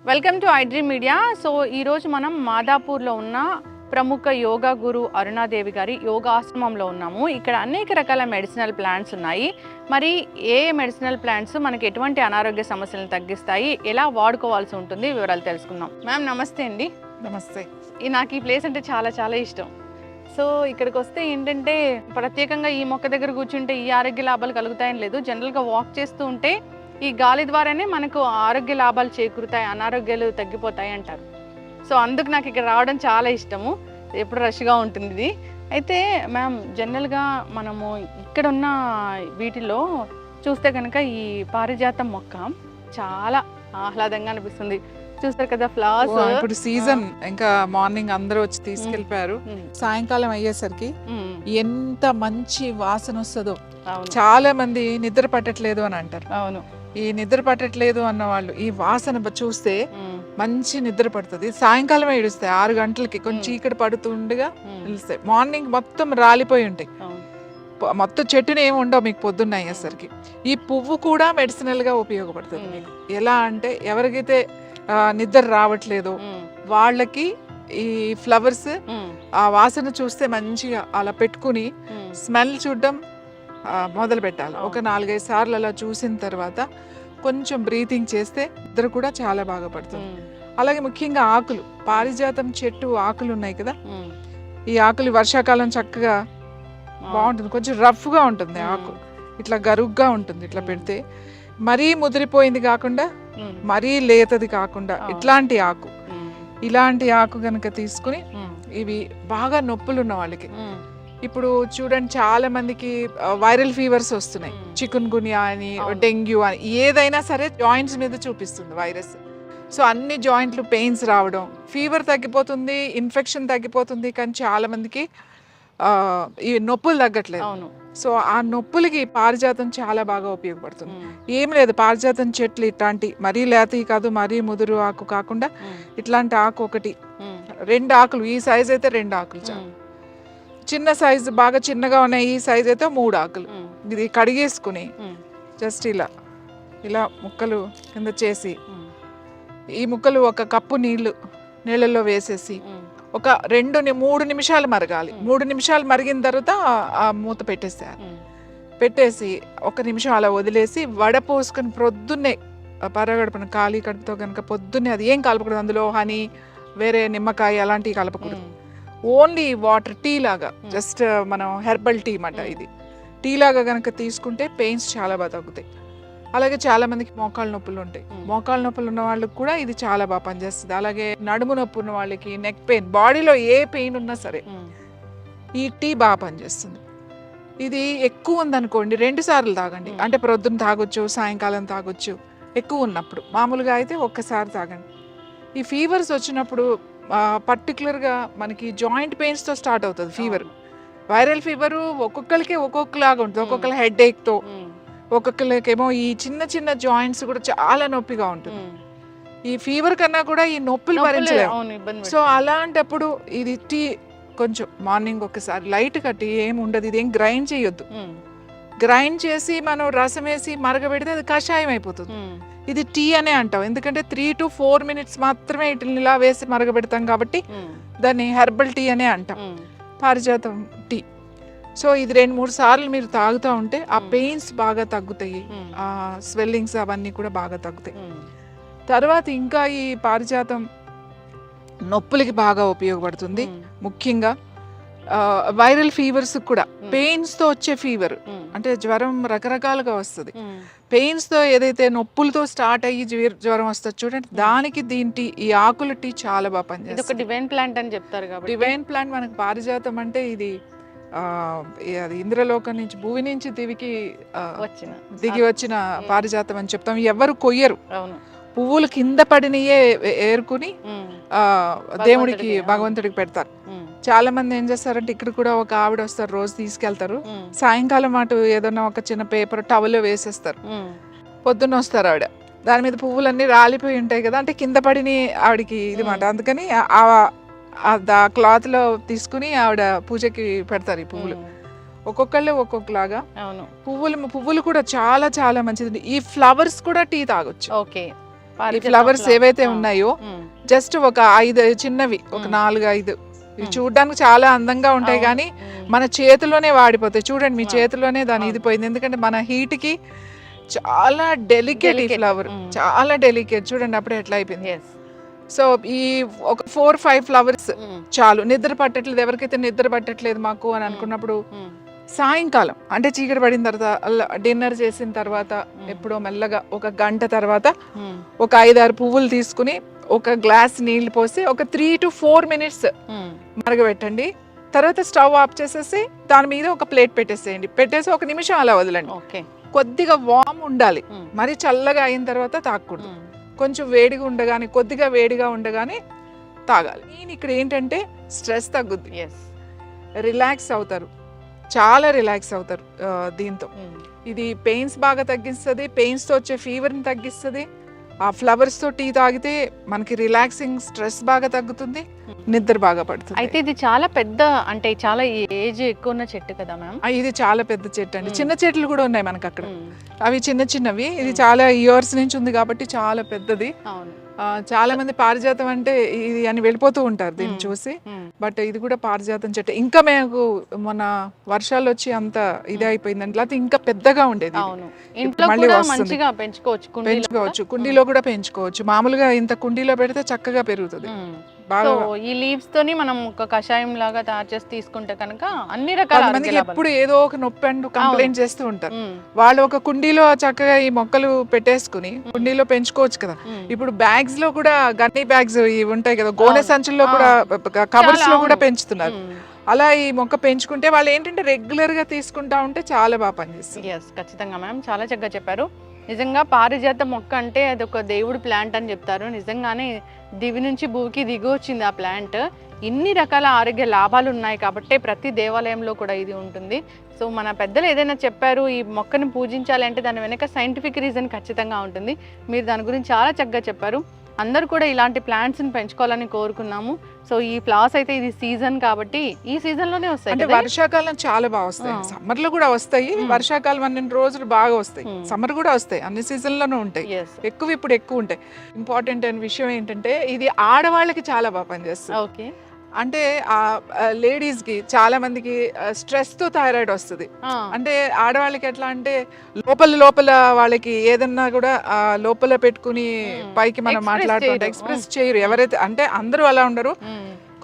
Welcome to iDream media. So ఈరోజు మనం మాదాపూర్లో ఉన్న ప్రముఖ యోగా గురు అరుణాదేవి గారి యోగా ఆశ్రమంలో ఉన్నాము. ఇక్కడ అనేక రకాల మెడిసినల్ ప్లాంట్స్ ఉన్నాయి. మరి ఏ మెడిసినల్ ప్లాంట్స్ మనకి ఎటువంటి అనారోగ్య సమస్యలను తగ్గిస్తాయి, ఎలా వాడుకోవాల్సి ఉంటుంది, వివరాలు తెలుసుకుందాం. మ్యామ్ నమస్తే అండి. నమస్తే. నాకు ఈ ప్లేస్ అంటే చాలా చాలా ఇష్టం. సో ఇక్కడికి వస్తే ఏంటంటే ప్రత్యేకంగా ఈ మొక్క దగ్గర కూర్చుంటే ఈ ఆరోగ్య లాభాలు కలుగుతాయని లేదు. జనరల్గా వాక్ చేస్తూ ఉంటే ఈ గాలి ద్వారానే మనకు ఆరోగ్య లాభాలు చేకూరుతాయి, అనారోగ్యాలు తగ్గిపోతాయి అంటారు. సో అందుకు నాకు ఇక్కడ రావడం చాలా ఇష్టము. ఎప్పుడు రష్గా ఉంటుంది ఇది. అయితే మ్యామ్ జనరల్గా మనము ఇక్కడ ఉన్న వీటిలో చూస్తే కనుక ఈ పారిజాతం మొక్క చాలా ఆహ్లాదంగా అనిపిస్తుంది. చూస్తారు కదా ఫ్లవర్స్. ఇప్పుడు సీజన్ ఇంకా మార్నింగ్ అందరూ వచ్చి తీసుకెళ్లిపోయారు. సాయంకాలం అయ్యేసరికి ఎంత మంచి వాసన వస్తుందో. చాలా మంది నిద్ర పట్టట్లేదు అని అంటారు. అవును, ఈ నిద్ర పట్టట్లేదు అన్న వాళ్ళు ఈ వాసన చూస్తే మంచి నిద్ర పడుతుంది. సాయంకాలం ఏడుస్తాయి 6 గంటలకి, కొంచెం చీకటి పడుతుండగా నిలుస్తాయి. మార్నింగ్ మొత్తం రాలిపోయి ఉంటాయి, మొత్తం చెట్టుని ఏమి ఉండవు మీకు పొద్దున్న అయ్యేసరికి. ఈ పువ్వు కూడా మెడిసినల్ గా ఉపయోగపడుతుంది మీకు. ఎలా అంటే ఎవరికైతే నిద్ర రావట్లేదు వాళ్ళకి ఈ ఫ్లవర్స్ ఆ వాసన చూస్తే మంచిగా అలా పెట్టుకుని స్మెల్ చూడడం మొదలు పెట్టాలి. ఒక 4-5 సార్లు అలా చూసిన తర్వాత కొంచెం బ్రీతింగ్ చేస్తే నిద్ర కూడా చాలా బాగా పడుతుంది. అలాగే ముఖ్యంగా ఆకులు, పారిజాతం చెట్టు ఆకులు ఉన్నాయి కదా, ఈ ఆకులు వర్షాకాలం చక్కగా బాగుంటుంది. కొంచెం రఫ్ గా ఉంటుంది ఆకు, ఇట్లా గరుగ్గా ఉంటుంది. ఇట్లా పెడితే మరీ ముదిరిపోయింది కాకుండా మరీ లేతది కాకుండా ఇలాంటి ఆకు కనుక తీసుకుని, ఇవి బాగా నొప్పులు ఉన్న వాళ్ళకి, ఇప్పుడు చూడండి చాలా మందికి వైరల్ ఫీవర్స్ వస్తున్నాయి. చికున్ గున్యా అని, డెంగ్యూ అని, ఏదైనా సరే జాయింట్స్ మీద చూపిస్తుంది వైరస్. సో అన్ని జాయింట్లు పెయిన్స్ రావడం, ఫీవర్ తగ్గిపోతుంది, ఇన్ఫెక్షన్ తగ్గిపోతుంది, కానీ చాలా మందికి ఈ నొప్పులు తగ్గట్లేదు. సో ఆ నొప్పులకి పారిజాతం చాలా బాగా ఉపయోగపడుతుంది. ఏం లేదు, పారిజాతం చెట్లు ఇట్లాంటి మరీ లేతవి కాదు, మరీ ముదురు ఆకు కాకుండా ఇట్లాంటి ఆకు ఒకటి, 2 ఆకులు, ఈ సైజ్ అయితే 2 ఆకులు చాలు. చిన్న సైజు బాగా చిన్నగా ఉన్నాయి ఈ సైజ్ అయితే 3 ఆకులు. ఇది కడిగేసుకుని జస్ట్ ఇలా ముక్కలు కింద చేసి, ఈ ముక్కలు 1 కప్పు నీళ్ళల్లో వేసేసి ఒక 2-3 నిమిషాలు మరగాలి. 3 నిమిషాలు మరిగిన తర్వాత ఆ మూత పెట్టేసి 1 నిమిషం అలా వదిలేసి వడపోసుకొని ప్రొద్దున్నే పరగడుపున ఖాళీ కడుపుతో కనుక పొద్దున్నే, అది ఏం కలపకూడదు అందులో, హనీ వేరే నిమ్మకాయ అలాంటివి కలపకూడదు. ఓన్లీ వాటర్, టీ లాగా, జస్ట్ మనం హెర్బల్ టీ మాట. ఇది టీ లాగా కనుక తీసుకుంటే పెయిన్స్ చాలా బాగా తగ్గుతాయి. అలాగే చాలా మందికి మోకాళ్ళ నొప్పులు ఉంటాయి. మోకాళ్ళ నొప్పులు ఉన్న వాళ్ళకి కూడా ఇది చాలా బాగా పనిచేస్తుంది. అలాగే నడుము నొప్పి ఉన్న వాళ్ళకి, నెక్ పెయిన్, బాడీలో ఏ పెయిన్ ఉన్నా సరే ఈ టీ బాగా పనిచేస్తుంది. ఇది ఎక్కువ ఉందనుకోండి 2 సార్లు తాగండి. అంటే ప్రొద్దున తాగొచ్చు, సాయంకాలం తాగొచ్చు. ఎక్కువ ఉన్నప్పుడు, మామూలుగా అయితే 1 సారి తాగండి. ఈ ఫీవర్స్ వచ్చినప్పుడు పర్టికులర్గా మనకి జాయింట్ పెయిన్స్తో స్టార్ట్ అవుతుంది ఫీవర్. వైరల్ ఫీవర్ ఒక్కొక్కరికి ఒక్కొక్కలాగా ఉంటుంది. ఒక్కొక్కరు హెడ్ ఏక్తో, ఒక్కొక్కరికేమో ఈ చిన్న జాయింట్స్ కూడా చాలా నొప్పిగా ఉంటుంది. ఈ ఫీవర్ కన్నా కూడా ఈ నొప్పులు భరించలేము. సో అలాంటప్పుడు ఇది టీ కొంచెం మార్నింగ్ ఒకసారి లైట్గా, టీ ఏమి ఉండదు, ఇది ఏం గ్రైండ్ చేయొద్దు. గ్రైండ్ చేసి మనం రసం వేసి మరగబెడితే అది కషాయం అయిపోతుంది. ఇది టీ అనే అంటాం, ఎందుకంటే 3 to 4 minutes మాత్రమే ఇట్లా ఇలా వేసి మరగబెడతాం కాబట్టి దాన్ని హెర్బల్ టీ అనే అంటాం, పారిజాతం టీ. సో ఇది 2-3 సార్లు మీరు తాగుతూ ఉంటే ఆ పెయిన్స్ బాగా తగ్గుతాయి, ఆ స్వెల్లింగ్స్ అవన్నీ కూడా బాగా తగ్గుతాయి. తర్వాత ఇంకా ఈ పారిజాతం నొప్పులకి బాగా ఉపయోగపడుతుంది. ముఖ్యంగా వైరల్ ఫీవర్స్ కూడా, పెయిన్స్ తో వచ్చే ఫీవర్ అంటే జ్వరం రకరకాలుగా వస్తుంది. పెయిన్స్ తో ఏదైతే నొప్పులతో స్టార్ట్ అయ్యి జ్వరం వస్తుంది చూడండి, దానికి ఈ ఆకుల టీ చాలా బాగా పనిచేస్తుంది. ఇది ఒక డివైన్ ప్లాంట్ అని చెప్తారు కాబట్టి. డివైన్ ప్లాంట్ మనకు పారిజాతం అంటే ఇది అది ఇంద్రలోకం నుంచి, భూమి నుంచి దిగి వచ్చిన పారిజాతం అని చెప్తాం. ఎవరు కొయ్యరు, పువ్వులు కింద పడినయే ఏరుకుని దేవుడికి, భగవంతుడికి పెడతారు. చాలా మంది ఏం చేస్తారంటే, ఇక్కడ కూడా ఒక ఆవిడ వస్తారు, రోజు తీసుకెళ్తారు. సాయంకాలం అటు ఏదన్నా ఒక చిన్న పేపర్ టవల్ వేసేస్తారు. పొద్దున్న వస్తారు ఆవిడ, దాని మీద పువ్వులన్నీ రాలిపోయి ఉంటాయి కదా, అంటే కింద పడిన ఆవిడకి ఇది మాట. అందుకని ఆ క్లాత్ తీసుకుని ఆవిడ పూజకి పెడతారు ఈ పువ్వులు. ఒక్కొక్కళ్ళు ఒక్కొక్కలాగా. అవును. పువ్వులు కూడా చాలా చాలా మంచిది. ఈ ఫ్లవర్స్ కూడా టీ తాగొచ్చు. ఓకే. ఈ ఫ్లవర్స్ ఏవైతే ఉన్నాయో జస్ట్ ఒక 5 చిన్నవి, ఒక 4-5 ఇవి చూడడానికి చాలా అందంగా ఉంటాయి కానీ మన చేతిలోనే వాడిపోతాయి. చూడండి మీ చేతిలోనే దాని ఇది పోయింది, ఎందుకంటే మన హీట్ కి చాలా డెలికేట్ ఈ ఫ్లవర్, చాలా డెలికేట్. చూడండి అప్పుడే ఎట్లా అయిపోయింది. సో ఈ ఒక 4-5 ఫ్లవర్స్ చాలు. నిద్ర పట్టట్లేదు, ఎవరికైతే నిద్ర పట్టట్లేదు మాకు అని అనుకున్నప్పుడు సాయంకాలం అంటే చీకటి పడిన తర్వాత డిన్నర్ చేసిన తర్వాత ఎప్పుడో మెల్లగా ఒక గంట తర్వాత ఒక 5-6 పువ్వులు తీసుకుని ఒక గ్లాస్ నీళ్లు పోసి ఒక 3 to 4 minutes మరగబెట్టండి. తర్వాత స్టవ్ ఆఫ్ చేసేసి దాని మీద ఒక ప్లేట్ పెట్టేసేయండి. పెట్టేసి 1 నిమిషం అలా వదలండి. కొద్దిగా వామ్ ఉండాలి, మరి చల్లగా అయిన తర్వాత తాగకూడదు. కొంచెం వేడిగా ఉండగానే, కొద్దిగా వేడిగా ఉండగానే తాగాలి. నేను ఇక్కడ ఏంటంటే స్ట్రెస్ తగ్గుద్ది, రిలాక్స్ అవుతారు, చాలా రిలాక్స్ అవుతారు దీంతో. ఇది పెయిన్స్ బాగా తగ్గిస్తుంది, పెయిన్స్తో వచ్చే ఫీవర్ని తగ్గిస్తుంది. ఆ ఫ్లవర్స్తో టీ తాగితే మనకి రిలాక్సింగ్, స్ట్రెస్ బాగా తగ్గుతుంది, నిద్ర బాగా పడుతుంది. అయితే ఇది చాలా పెద్ద, అంటే చాలా ఏజ్ ఎక్కువ ఉన్న చెట్టు కదా మ్యామ్? ఇది చాలా పెద్ద చెట్టు అండి. చిన్న చెట్లు కూడా ఉన్నాయి మనకి అక్కడ, అవి చిన్న చిన్నవి. ఇది చాలా ఇయర్స్ నుంచి ఉంది కాబట్టి చాలా పెద్దది. చాలా మంది పారిజాతం అంటే ఇది అని వెళ్ళిపోతూ ఉంటారు దీన్ని చూసి, బట్ ఇది కూడా పారిజాతం చెట్టు. ఇంకా మేము మొన్న వర్షాలు వచ్చి అంత ఇది అయిపోయిందండి, లేకపోతే ఇంకా పెద్దగా ఉండేది. మళ్ళీ పెంచుకోవచ్చు, కుండీలో కూడా పెంచుకోవచ్చు. మామూలుగా ఇంత కుండీలో పెడితే చక్కగా పెరుగుతుంది. ఈ లీవ్స్ తోని మనం ఒక కషాయం లాగా తయారు చేసి తీసుకుంటే కనుక అన్ని రకాల మందికి ఎప్పుడు ఏదో ఒక నొప్పి అంటూ కంప్లైంట్ చేస్తూ ఉంటారు. వాళ్ళు ఒక కుండీలో చక్కగా ఈ మొక్కలు పెట్టేసుకుని కుండీలో పెంచుకోవచ్చు కదా. ఇప్పుడు బ్యాగ్స్ లో కూడా గన్నీ బ్యాగ్స్ ఇవి ఉంటాయి కదా, గోనె సంచుల్లో కూడా, కవర్స్ లో కూడా పెంచుతున్నారు. అలా ఈ మొక్క పెంచుకుంటే వాళ్ళు ఏంటంటే రెగ్యులర్ గా తీసుకుంటా ఉంటే చాలా బాగా పనిచేస్తుంది. ఖచ్చితంగా మ్యామ్, చాలా చక్కగా చెప్పారు. నిజంగా పారిజాత మొక్క అంటే అది ఒక దేవుడి ప్లాంట్ అని చెప్తారు. నిజంగానే దివి నుంచి భూమికి దిగి వచ్చింది ఆ ప్లాంట్. ఇన్ని రకాల ఆరోగ్య లాభాలు ఉన్నాయి కాబట్టి ప్రతి దేవాలయంలో కూడా ఇది ఉంటుంది. సో మన పెద్దలు ఏదైనా చెప్పారు ఈ మొక్కను పూజించాలి అంటే దాని వెనక సైంటిఫిక్ రీజన్ ఖచ్చితంగా ఉంటుంది. మీరు దాని గురించి చాలా చక్కగా చెప్పారు. అందరూ కూడా ఇలాంటి ప్లాంట్స్ని పెంచుకోవాలని కోరుకున్నాము. సో ఈ ఫ్లవర్స్ అయితే ఇది సీజన్ కాబట్టి ఈ సీజన్ లోనే వస్తాయి. అంటే వర్షాకాలం చాలా బాగా వస్తాయి, సమ్మర్ లో కూడా వస్తాయి. వర్షాకాలం 12 రోజులు బాగా వస్తాయి, సమ్మర్ కూడా వస్తాయి, అన్ని సీజన్ లోనూ ఉంటాయి. ఇప్పుడు ఎక్కువ ఉంటాయి. ఇంపార్టెంట్ అయిన విషయం ఏంటంటే ఇది ఆడవాళ్ళకి చాలా బాగా పనిచేస్తుంది. అంటే ఆ లేడీస్ కి చాలా మందికి స్ట్రెస్ తో థైరాయిడ్ వస్తుంది. అంటే ఆడవాళ్ళకి ఎట్లా అంటే లోపల వాళ్ళకి ఏదన్నా కూడా లోపల పెట్టుకుని పైకి మనం మాట్లాడుతుంటే ఎక్స్ప్రెస్ చేయరు. ఎవరైతే అంటే అందరూ అలా ఉండరు,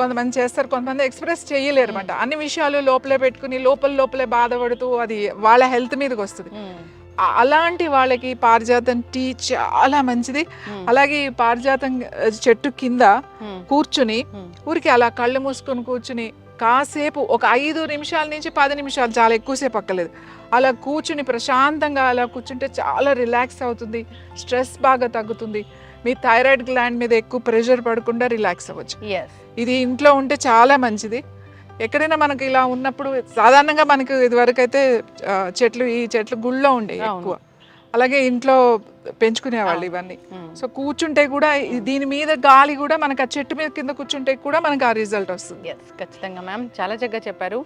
కొంతమంది చేస్తారు, కొంతమంది ఎక్స్ప్రెస్ చేయలేరు అనమాట. అన్ని విషయాలు లోపలే పెట్టుకుని లోపలే బాధపడుతూ అది వాళ్ళ హెల్త్ మీదకి వస్తుంది. అలాంటి వాళ్ళకి పారిజాతం టీ చాలా మంచిది. అలాగే పారిజాతం చెట్టు కింద కూర్చుని ఊరికి అలా కళ్ళు మూసుకొని కూర్చుని కాసేపు ఒక 5 నిమిషాల నుంచి 10 నిమిషాలు, చాలా ఎక్కువసేపు అక్కర్లేదు, అలా కూర్చుని ప్రశాంతంగా అలా కూర్చుంటే చాలా రిలాక్స్ అవుతుంది, స్ట్రెస్ బాగా తగ్గుతుంది. మీ థైరాయిడ్ గ్లాండ్ మీద ఎక్కువ ప్రెషర్ పడకుండా రిలాక్స్ అవ్వచ్చు. ఇది ఇంట్లో ఉంటే చాలా మంచిది. ఎక్కడైనా మనకి ఇలా ఉన్నప్పుడు సాధారణంగా మనకి ఇదివరకు అయితే ఈ చెట్లు గుళ్ళో ఉండే ఎక్కువ, అలాగే ఇంట్లో పెంచుకునేవాళ్ళు ఇవన్నీ. సో కూర్చుంటే కూడా దీని మీద గాలి కూడా మనకి ఆ చెట్టు మీద కింద కూర్చుంటే కూడా మనకి ఆ రిజల్ట్ వస్తుంది. ఖచ్చితంగా మ్యామ్, చాలా చక్కగా చెప్పారు.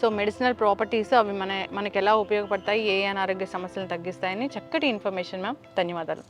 సో మెడిసినల్ ప్రాపర్టీస్ అవి మనకి ఎలా ఉపయోగపడతాయి, ఏ అనారోగ్య సమస్యలను తగ్గిస్తాయని చక్కటి ఇన్ఫర్మేషన్ మ్యామ్. ధన్యవాదాలు.